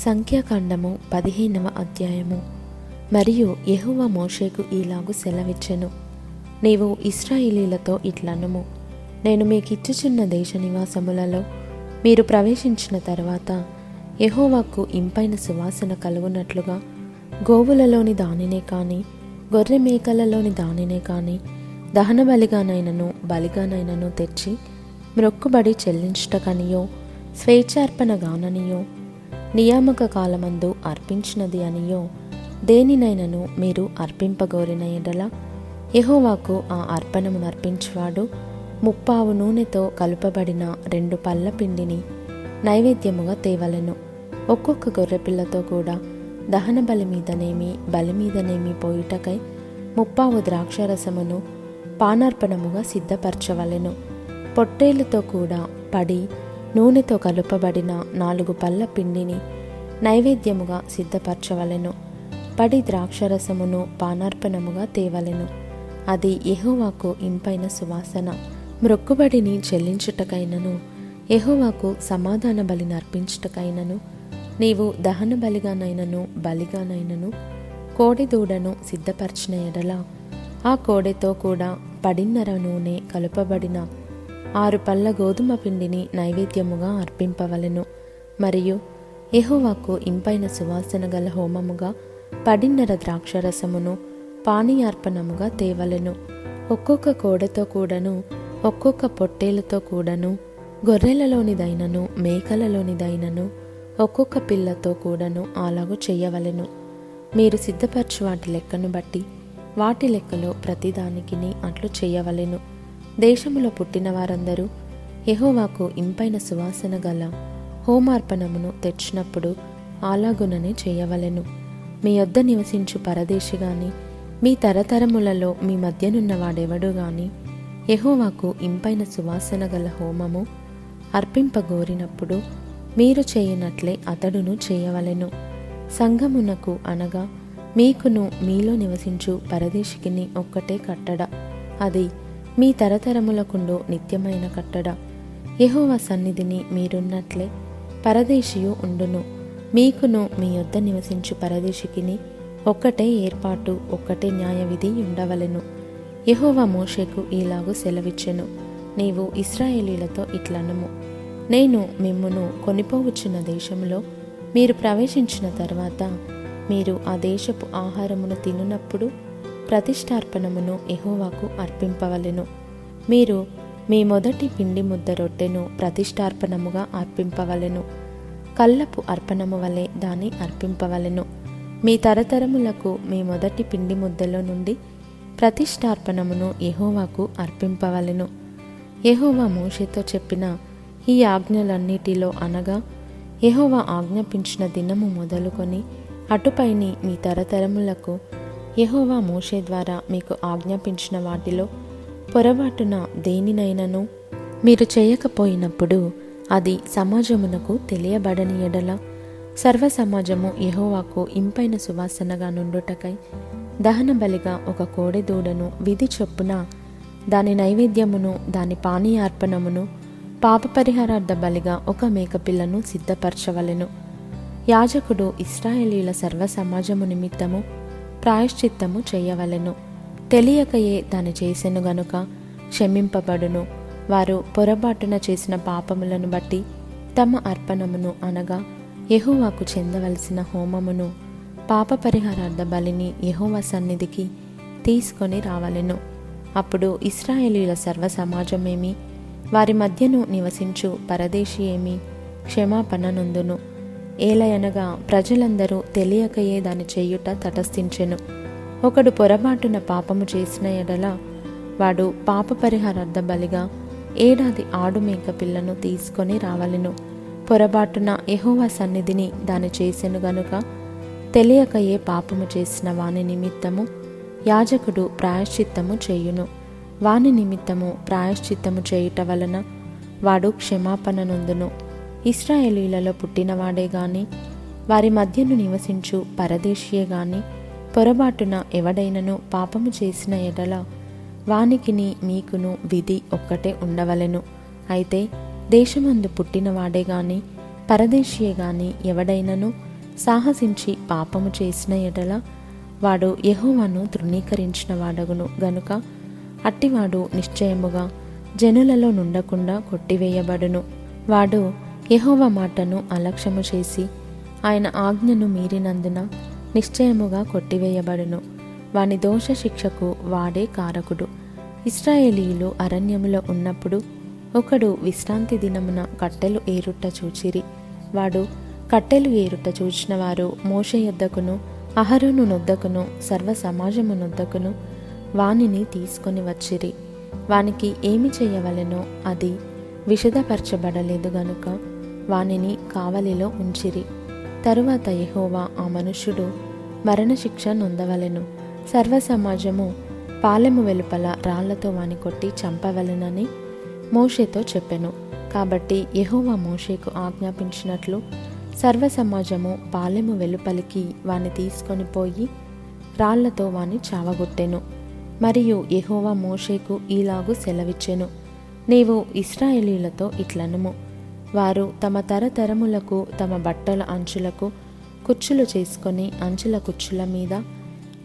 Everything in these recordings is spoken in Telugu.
సంఖ్యాకాండము 15వ అధ్యాయము. మరియు యెహోవా మోషేకు ఈలాగు సెలవిచ్చెను, నీవు ఇశ్రాయేలీలతో ఇట్లనుము, నేను మీకిచ్చుచున్న దేశ నివాసములలో మీరు ప్రవేశించిన తర్వాత యెహోవాకు ఇంపైన సువాసన కలుగునట్లుగా గోవులలోని దానినే కాని గొర్రె మేకలలోని దానినే కాని దహన బలిగానైనను బలిగానైనను తెచ్చి మ్రొక్కుబడి చెల్లించుటకనియో స్వేచ్ఛార్పణగాననియో నియామక కాలమందు అర్పించినది అనియో దేనినైనను మీరు అర్పింపగోరిన ఎడల యెహోవాకు ఆ అర్పణమును అర్పించువాడు 30 నూనెతో కలుపబడిన 2 పళ్ళ పిండిని నైవేద్యముగా తేవలెను. ఒక్కొక్క గొర్రెపిల్లతో కూడా దహన బలి మీదనేమి బలి మీదనేమి పోయుటకై 30 ద్రాక్షరసమును పానార్పణముగా సిద్ధపరచవలెను. పొట్టేలుతో కూడా పడి నూనెతో కలుపబడిన 4 పళ్ళ పిండిని నైవేద్యముగా సిద్ధపరచవలెను. పడి ద్రాక్షరసమును పానార్పణముగా తేవలెను. అది యెహోవాకు ఇంపైన సువాసన. మ్రొక్కుబడిని చెల్లించుటకైనను యెహోవాకు సమాధాన బలిని అర్పించుటకైనను నీవు దహన బలిగానైనను బలిగానైనను కోడె దూడను సిద్ధపరచిన ఎడల ఆ కోడెతో కూడా పడిన్నర నూనె కలుపబడిన 6 పళ్ళ గోధుమ పిండిని నైవేద్యముగా అర్పింపవలెను. మరియు యెహోవాకు ఇంపైన సువాసన గల హోమముగా పడిన్నర ద్రాక్షరసమును పానీయార్పణముగా తేవలెను. ఒక్కొక్క కోడెతో కూడాను ఒక్కొక్క పొట్టేలుతో కూడాను గొర్రెలలోనిదైనను మేకలలోనిదైనను ఒక్కొక్క పిల్లతో కూడాను అలాగు చెయ్యవలెను. మీరు సిద్ధపరచు వాటి లెక్కను బట్టి వాటి లెక్కలో ప్రతిదానికిని అట్లు చెయ్యవలెను. దేశములో పుట్టిన వారందరూ యెహోవాకు ఇంపైన సువాసన గల హోమార్పణమును తెచ్చినప్పుడు అలాగుననే చేయవలెను. మీ యొద్ద నివసించు పరదేశి గాని మీ తరతరములలో మీ మధ్యనున్న వాడెవడు గాని యెహోవాకు ఇంపైన సువాసన గల హోమము అర్పింపగోరినప్పుడు మీరు చేయనట్లే అతడును చేయవలెను. సంఘమునకు అనగా మీకును మీలో నివసించు పరదేశికిని ఒక్కటే కట్టడ, అది మీ తరతరములకుండు నిత్యమైన కట్టడ. యెహోవా సన్నిధిని మీరున్నట్లే పరదేశియు ఉండును. మీకును మీ యొద్ద నివసించు పరదేశికిని ఒక్కటే ఏర్పాటు, ఒక్కటే న్యాయవిధి ఉండవలెను. యెహోవా మోషేకు ఈలాగు సెలవిచ్చెను, నీవు ఇశ్రాయేలీలతో ఇట్లనుము, నేను మిమ్మును కొనిపోవచ్చున్న దేశంలో మీరు ప్రవేశించిన తర్వాత మీరు ఆ దేశపు ఆహారమును తినునప్పుడు ప్రతిష్టార్పణమును యెహోవాకు అర్పింపవలెను. మీరు మీ మొదటి పిండి ముద్ద రొట్టెను ప్రతిష్టార్పణముగా అర్పింపవలెను. కల్లపు అర్పణము వలె దాన్ని అర్పింపవలెను. మీ తరతరములకు మీ మొదటి పిండి ముద్దలో నుండి ప్రతిష్టార్పణమును యెహోవాకు అర్పింపవలెను. యెహోవా మోషేతో చెప్పిన ఈ ఆజ్ఞలన్నిటిలో అనగా యెహోవా ఆజ్ఞాపించిన దినము మొదలుకొని అటుపైని మీ తరతరములకు యెహోవా మోషే ద్వారా మీకు ఆజ్ఞాపించిన వాటిలో పొరపాటున దేనినైనను మీరు చేయకపోయినప్పుడు అది సమాజమునకు తెలియబడని ఎడల సర్వ సమాజము యెహోవాకు ఇంపైన సువాసనగా నుండుటకై దహన బలిగా ఒక కోడె దూడను విధి చొప్పున దాని నైవేద్యమును దాని పానీయార్పణమును పాపపరిహారార్థ బలిగా ఒక మేకపిల్లను సిద్ధపరచవలెను. యాజకుడు ఇశ్రాయేలీల సర్వ సమాజము నిమిత్తము ప్రాయశ్చిత్తము చేయవలెను. తెలియకయే దాని చేసెను గనుక క్షమింపబడును. వారు పొరపాటున చేసిన పాపములను బట్టి తమ అర్పణమును అనగా యెహోవాకు చెందవలసిన హోమమును పాప పరిహారార్థ బలిని యెహోవా సన్నిధికి తీసుకొని రావలెను. అప్పుడు ఇశ్రాయేలీల సర్వ సమాజమేమి వారి మధ్యను నివసించు పరదేశి ఏమి క్షమాపణ నొందును. ఏలయనగా ప్రజలందరూ తెలియకయే దాని చేయుట తటస్థించెను. ఒకడు పొరపాటున పాపము చేసిన ఎడల వాడు పాప పరిహారార్థ బలిగా 7 ఏడాది ఆడు మేక పిల్లను తీసుకొని రావలెను. పొరపాటున యెహోవా సన్నిధిని దాని చేసెను గనుక తెలియకయే పాపము చేసిన వాని నిమిత్తము యాజకుడు ప్రాయశ్చిత్తము చేయును. వాని నిమిత్తము ప్రాయశ్చిత్తము చేయుట వలన వాడు క్షమాపణ నొందును. ఇశ్రాయేలీలలో పుట్టినవాడే గాని వారి మధ్యను నివసించు పరదేశియే గాని పొరపాటున ఎవడైనను పాపము చేసిన ఎడల వానికిని మీకును విధి ఒక్కటే ఉండవలెను. అయితే దేశమందు పుట్టినవాడే గాని పరదేశీయే గాని ఎవడైనను సాహసించి పాపము చేసిన ఎడల వాడు యెహోవాను తృణీకరించిన వాడగును గనుక అట్టివాడు నిశ్చయముగా జనులలో నుండకుండా కొట్టివేయబడును. వాడు యెహోవా మాటను అలక్ష్యము చేసి ఆయన ఆజ్ఞను మీరినందున నిశ్చయముగా కొట్టివేయబడును. వాని దోష శిక్షకు వాడే కారకుడు. ఇశ్రాయేలీయులు అరణ్యములో ఉన్నప్పుడు ఒకడు విశ్రాంతి దినమున కట్టెలు ఏరుట చూచిరి. వాడు కట్టెలు ఏరుట చూచిన వారు మోషే యొద్దకును అహరోను నొద్దకును సర్వ సమాజము నొద్దకును వానిని తీసుకొని వచ్చిరి. వానికి ఏమి చేయవలెనో అది విశదపరచబడలేదు గనుక వానిని కావలిలో ఉంచిరి. తరువాత యెహోవా ఆ మనుష్యుడు మరణశిక్ష నొందవలెను. సర్వ సమాజము పాలెము వెలుపల రాళ్లతో వాని కొట్టి చంపవలెనని మోషేతో చెప్పెను. కాబట్టి యెహోవా మోషేకు ఆజ్ఞాపించినట్లు సర్వ సమాజము పాలెము వెలుపలికి వాని తీసుకొని పోయి రాళ్లతో వాని చావగొట్టెను. మరియు యెహోవా మోషేకు ఈలాగు సెలవిచ్చెను, నీవు ఇశ్రాయేలీయులతో ఇట్లనుము, వారు తమ తరతరములకు తమ బట్టల అంచులకు కుచ్చులు చేసుకొని అంచుల కుచ్చుల మీద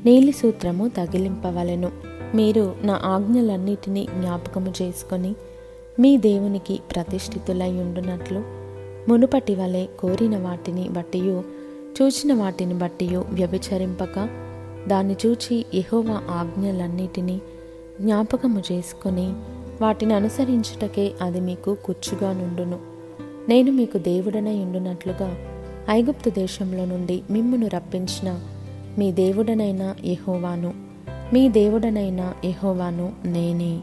నీలి సూత్రము తగిలింపవలెను. మీరు నా ఆజ్ఞలన్నిటినీ జ్ఞాపకము చేసుకొని మీ దేవునికి ప్రతిష్ఠితులై ఉండునట్లు మునుపటి వలె కోరిన వాటిని బట్టియు చూచిన వాటిని బట్టియు వ్యభిచరింపక దాన్ని చూచి యెహోవా ఆజ్ఞలన్నిటినీ జ్ఞాపకము చేసుకొని వాటిని అనుసరించుటకే అది మీకు కుచ్చుగా నుండును. నేను మీకు దేవుడనై ఉండునట్లుగా ఐగుప్తు దేశంలో నుండి మిమ్మును రప్పించిన మీ దేవుడనైన యెహోవాను నేనే.